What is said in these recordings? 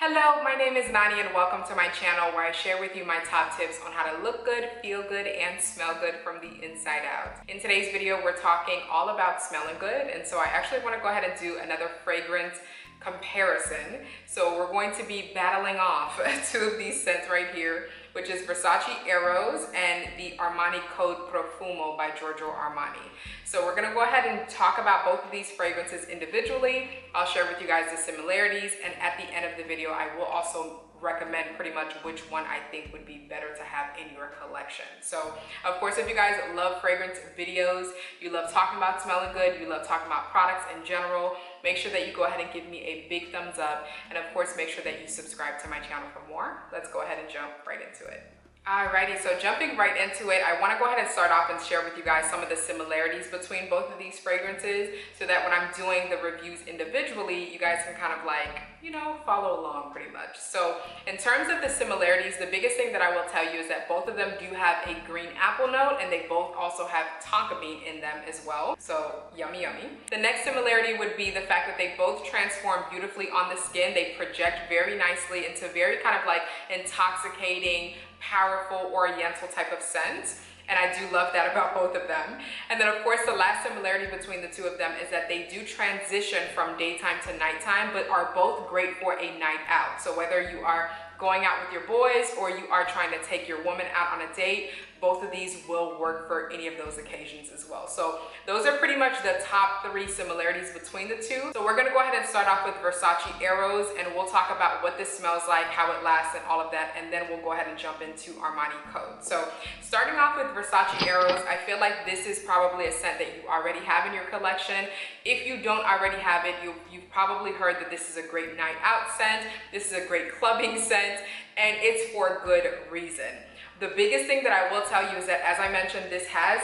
Hello, my name is Nani and welcome to my channel where I share with you my top tips on how to look good, feel good, and smell good from the inside out. In today's video, we're talking all about smelling good, and so I actually want to go ahead and do another fragrance comparison. So we're going to be battling off two of these scents right here, which is Versace Eros and the Armani Code Profumo by Giorgio Armani. So we're gonna go ahead and talk about both of these fragrances individually. I'll share with you guys the similarities, and at the end of the video, I will also recommend pretty much which one I think would be better to have in your collection. So of course, if you guys love fragrance videos, you love talking about smelling good, you love talking about products in general, make sure that you go ahead and give me a big thumbs up, and of course make sure that you subscribe to my channel for more. Let's go ahead and jump right into it. Alrighty, so jumping right into it, I want to go ahead and start off and share with you guys some of the similarities between both of these fragrances, so that when I'm doing the reviews individually, you guys can kind of like, you know, follow along pretty much. So in terms of the similarities, the biggest thing that I will tell you is that both of them do have a green apple note, and they both also have tonka bean in them as well. So yummy, yummy. The next similarity would be the fact that they both transform beautifully on the skin. They project very nicely into very kind of like intoxicating, powerful oriental type of scent, and I do love that about both of them. And then of course the last similarity between the two of them is that they do transition from daytime to nighttime, but are both great for a night out. So whether you are going out with your boys or you are trying to take your woman out on a date, both of these will work for any of those occasions as well. So those are pretty much the top three similarities between the two. So we're gonna go ahead and start off with Versace Eros, and we'll talk about what this smells like, how it lasts, and all of that, and then we'll go ahead and jump into Armani Code. So starting off with Versace Eros, I feel like this is probably a scent that you already have in your collection. If you don't already have it, you've probably heard that this is a great night out scent, this is a great clubbing scent, and it's for good reason. The biggest thing that I will tell you is that, as I mentioned, this has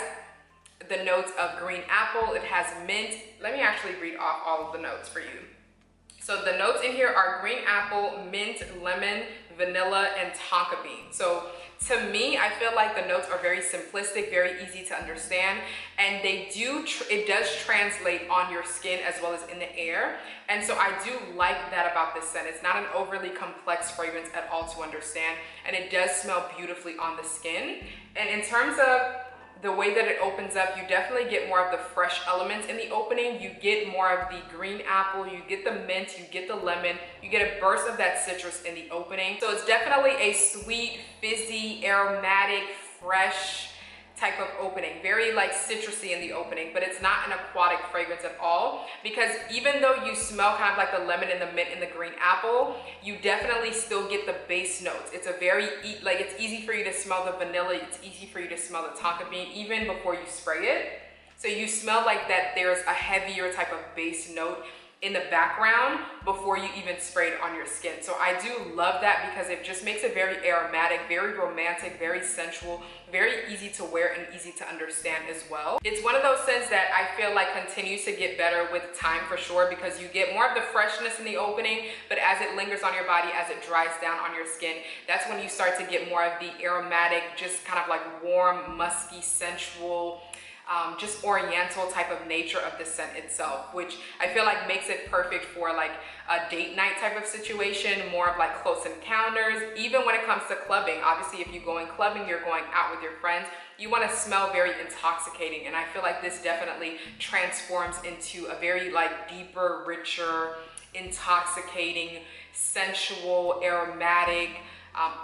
the notes of green apple, it has mint. Let me actually read off all of the notes for you. So the notes in here are green apple, mint, lemon, vanilla, and tonka bean. So to me, I feel like the notes are very simplistic, very easy to understand, and it does translate on your skin as well as in the air. And so I do like that about this scent. It's not an overly complex fragrance at all to understand, and it does smell beautifully on the skin. And in terms of the way that it opens up, you definitely get more of the fresh elements in the opening. You get more of the green apple, you get the mint, you get the lemon, you get a burst of that citrus in the opening. So it's definitely a sweet, fizzy, aromatic, fresh type of opening, very like citrusy in the opening, but it's not an aquatic fragrance at all, because even though you smell kind of like the lemon and the mint and the green apple, you definitely still get the base notes. It's a very, like, it's easy for you to smell the vanilla, it's easy for you to smell the tonka bean even before you spray it. So you smell like that there's a heavier type of base note in the background before you even spray it on your skin. So I do love that because it just makes it very aromatic, very romantic, very sensual, very easy to wear and easy to understand as well. It's one of those scents that I feel like continues to get better with time for sure, because you get more of the freshness in the opening, but as it lingers on your body, as it dries down on your skin, that's when you start to get more of the aromatic, just kind of like warm, musky, sensual, just oriental type of nature of the scent itself, which I feel like makes it perfect for like a date night type of situation, more of like close encounters. Even when it comes to clubbing, obviously if you're going clubbing, you're going out with your friends, you want to smell very intoxicating, and I feel like this definitely transforms into a very like deeper, richer, intoxicating, sensual, aromatic,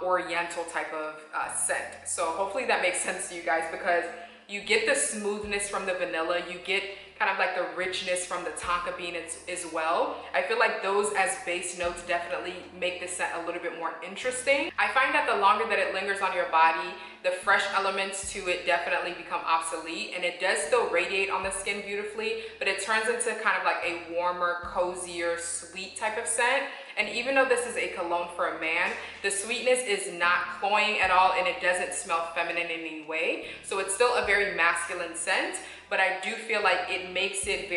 oriental type of scent. So hopefully that makes sense to you guys, because you get the smoothness from the vanilla, you get kind of like the richness from the tonka bean as well. I feel like those as base notes definitely make this scent a little bit more interesting. I find that the longer that it lingers on your body, the fresh elements to it definitely become obsolete, and it does still radiate on the skin beautifully, but it turns into kind of like a warmer, cozier, sweet type of scent. And even though this is a cologne for a man, the sweetness is not cloying at all, and it doesn't smell feminine in any way. So it's still a very masculine scent, but I do feel like it makes it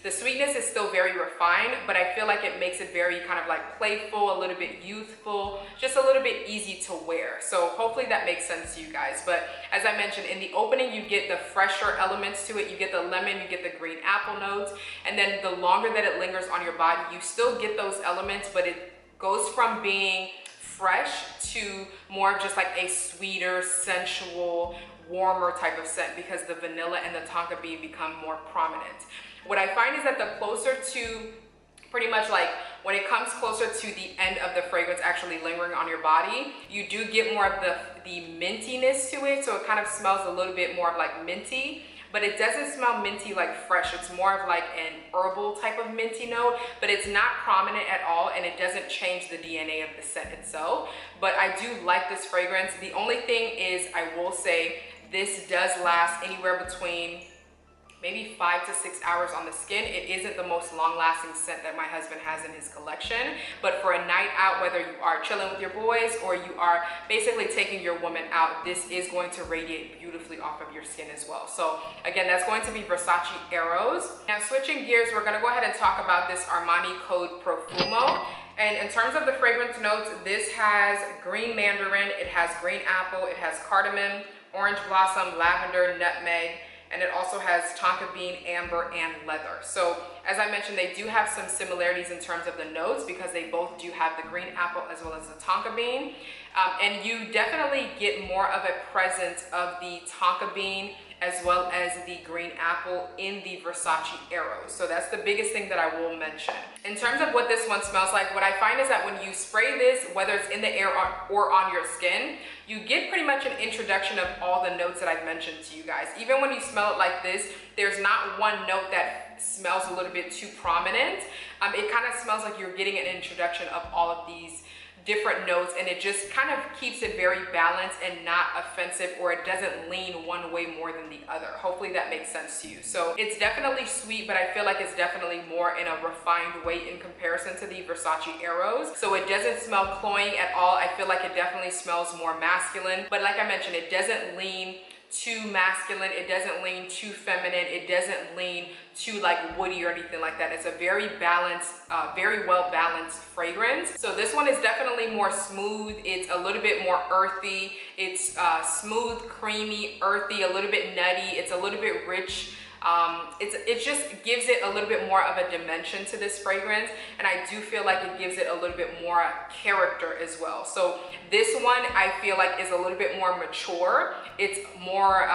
the sweetness is still very refined, but I feel like it makes it very kind of like playful, a little bit youthful, just a little bit easy to wear. So hopefully that makes sense to you guys. But as I mentioned, in the opening, you get the fresher elements to it. You get the lemon, you get the green apple notes, and then the longer that it lingers on your body, you still get those elements, but it goes from being fresh to more of just like a sweeter, sensual, warmer type of scent because the vanilla and the tonka bean become more prominent. What I find is that the closer to pretty much like when it comes closer to the end of the fragrance actually lingering on your body, you do get more of the mintiness to it. So it kind of smells a little bit more of like minty, but it doesn't smell minty like fresh. It's more of like an herbal type of minty note, but it's not prominent at all, and it doesn't change the DNA of the scent itself. But I do like this fragrance. The only thing is, I will say, this does last anywhere between maybe 5 to 6 hours on the skin. It isn't the most long-lasting scent that my husband has in his collection, but for a night out, whether you are chilling with your boys or you are basically taking your woman out, this is going to radiate beautifully off of your skin as well. So again, that's going to be Versace Eros. Now switching gears, we're gonna go ahead and talk about this Armani Code Profumo. And in terms of the fragrance notes, this has green mandarin, it has green apple, it has cardamom, orange blossom, lavender, nutmeg, and it also has tonka bean, amber, and leather. So as I mentioned, they do have some similarities in terms of the notes because they both do have the green apple as well as the tonka bean. And you definitely get more of a presence of the tonka bean as well as the green apple in the Versace Eros. So that's the biggest thing that I will mention. In terms of what this one smells like, what I find is that when you spray this, whether it's in the air or on your skin, you get pretty much an introduction of all the notes that I've mentioned to you guys. Even when you smell it like this, there's not one note that smells a little bit too prominent. It kind of smells like you're getting an introduction of all of these different notes, and it just kind of keeps it very balanced and not offensive, or it doesn't lean one way more than the other. Hopefully that makes sense to you. So it's definitely sweet, but I feel like it's definitely more in a refined way in comparison to the Versace Eros. So it doesn't smell cloying at all. I feel like it definitely smells more masculine, but like I mentioned, it doesn't lean too masculine, it doesn't lean too feminine, it doesn't lean too like woody or anything like that. It's a very balanced, very well balanced fragrance. So this one is definitely more smooth. It's a little bit more earthy. It's smooth, creamy, earthy, a little bit nutty. It's a little bit rich. It just gives it a little bit more of a dimension to this fragrance, and I do feel like it gives it a little bit more character as well. So this one I feel like is a little bit more mature. It's more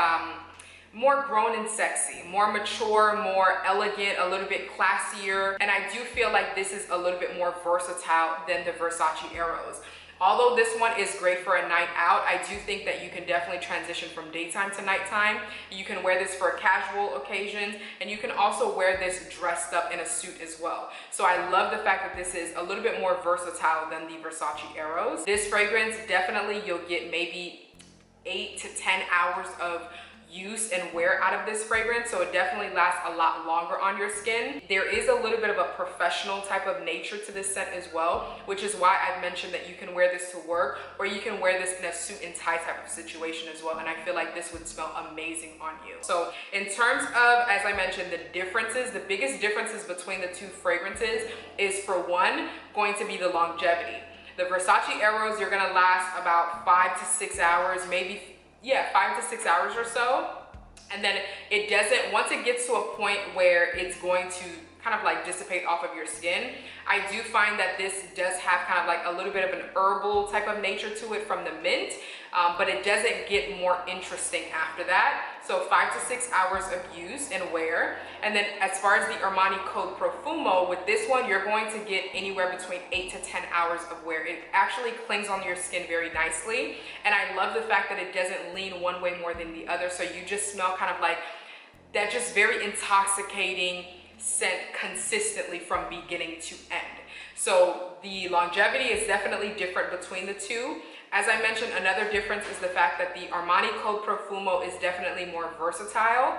more grown and sexy, more mature, more elegant, a little bit classier, and I do feel like this is a little bit more versatile than the Versace Eros. Although this one is great for a night out, I do think that you can definitely transition from daytime to nighttime. You can wear this for casual occasions, and you can also wear this dressed up in a suit as well. So I love the fact that this is a little bit more versatile than the Versace Eros. This fragrance, definitely you'll get maybe 8 to 10 hours of use and wear out of this fragrance, so it definitely lasts a lot longer on your skin. There is a little bit of a professional type of nature to this scent as well, which is why I've mentioned that you can wear this to work, or you can wear this in a suit and tie type of situation as well, and I feel like this would smell amazing on you. So in terms of, as I mentioned, the differences, the biggest differences between the two fragrances is, for one, going to be the longevity. The Versace Eros, you're gonna last about 5 to 6 hours, maybe 5 to 6 hours or so, and then it doesn't, once it gets to a point where it's going to kind of like dissipate off of your skin, I do find that this does have kind of like a little bit of an herbal type of nature to it from the mint, but it doesn't get more interesting after that. So 5 to 6 hours of use and wear. And then as far as the Armani Code Profumo, with this one, you're going to get anywhere between 8 to 10 hours of wear. It actually clings on your skin very nicely. And I love the fact that it doesn't lean one way more than the other. So you just smell kind of like that just very intoxicating scent consistently from beginning to end. So the longevity is definitely different between the two. As I mentioned, another difference is the fact that the Armani Code Profumo is definitely more versatile.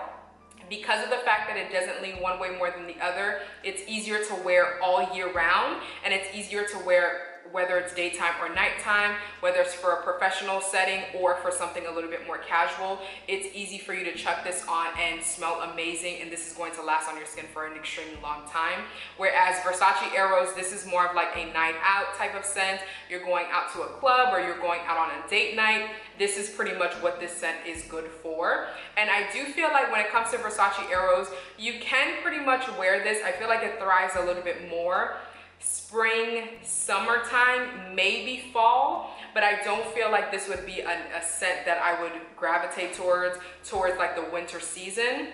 Because of the fact that it doesn't lean one way more than the other, it's easier to wear all year round, and it's easier to wear whether it's daytime or nighttime, whether it's for a professional setting or for something a little bit more casual. It's easy for you to chuck this on and smell amazing, and this is going to last on your skin for an extremely long time. Whereas Versace Eros, this is more of like a night out type of scent. You're going out to a club or you're going out on a date night. This is pretty much what this scent is good for. And I do feel like when it comes to Versace Eros, you can pretty much wear this. I feel like it thrives a little bit more spring, summertime, maybe fall, but I don't feel like this would be a scent that I would gravitate towards like the winter season.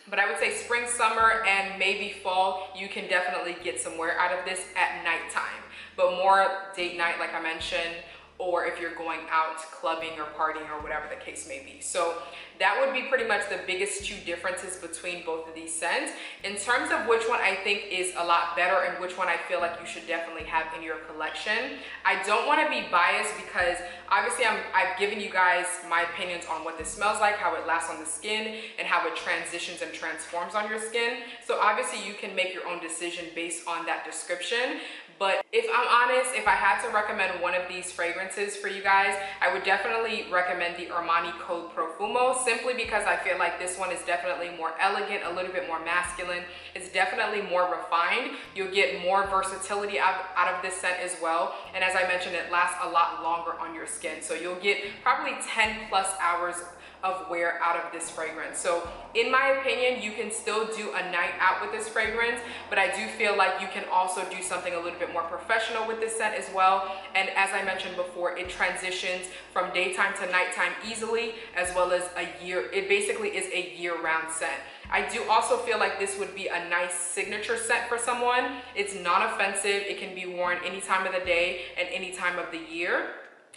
But I would say spring, summer, and maybe fall, you can definitely get some wear out of this at nighttime, but more date night, like I mentioned, or if you're going out clubbing or partying or whatever the case may be. So that would be pretty much the biggest two differences between both of these scents. In terms of which one I think is a lot better and which one I feel like you should definitely have in your collection, I don't want to be biased because obviously I've given you guys my opinions on what this smells like, how it lasts on the skin, and how it transitions and transforms on your skin. So obviously you can make your own decision based on that description. But if I'm honest, if I had to recommend one of these fragrances for you guys, I would definitely recommend the Armani Code Profumo, simply because I feel like this one is definitely more elegant, a little bit more masculine. It's definitely more refined. You'll get more versatility out of this scent as well. And as I mentioned, it lasts a lot longer on your skin. So you'll get probably 10 plus hours of wear out of this fragrance. So in my opinion, you can still do a night out with this fragrance, but I do feel like you can also do something a little bit more professional with this scent as well. And as I mentioned before, it transitions from daytime to nighttime easily, as well as it basically is a year-round scent. I do also feel like this would be a nice signature scent for someone. It's non-offensive. It can be worn any time of the day and any time of the year.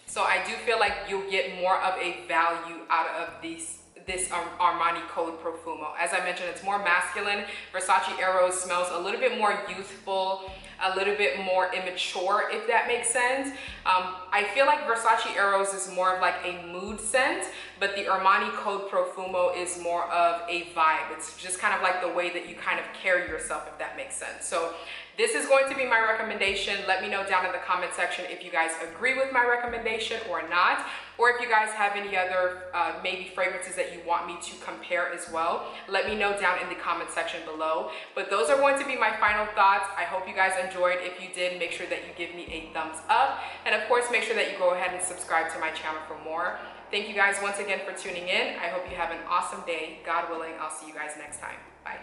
So I do feel like you'll get more of a value out of this Armani Code Profumo. As I mentioned, it's more masculine. Versace Eros smells a little bit more youthful, a little bit more immature, if that makes sense. I feel like Versace Eros is more of like a mood scent, but the Armani Code Profumo is more of a vibe. It's just kind of like the way that you kind of carry yourself, if that makes sense. So this is going to be my recommendation. Let me know down in the comment section if you guys agree with my recommendation or not, or if you guys have any other maybe fragrances that you want me to compare as well. Let me know down in the comment section below. But those are going to be my final thoughts. I hope you guys enjoyed. If you did, make sure that you give me a thumbs up. And of course, make sure that you go ahead and subscribe to my channel for more. Thank you guys once again for tuning in. I hope you have an awesome day. God willing, I'll see you guys next time. Bye.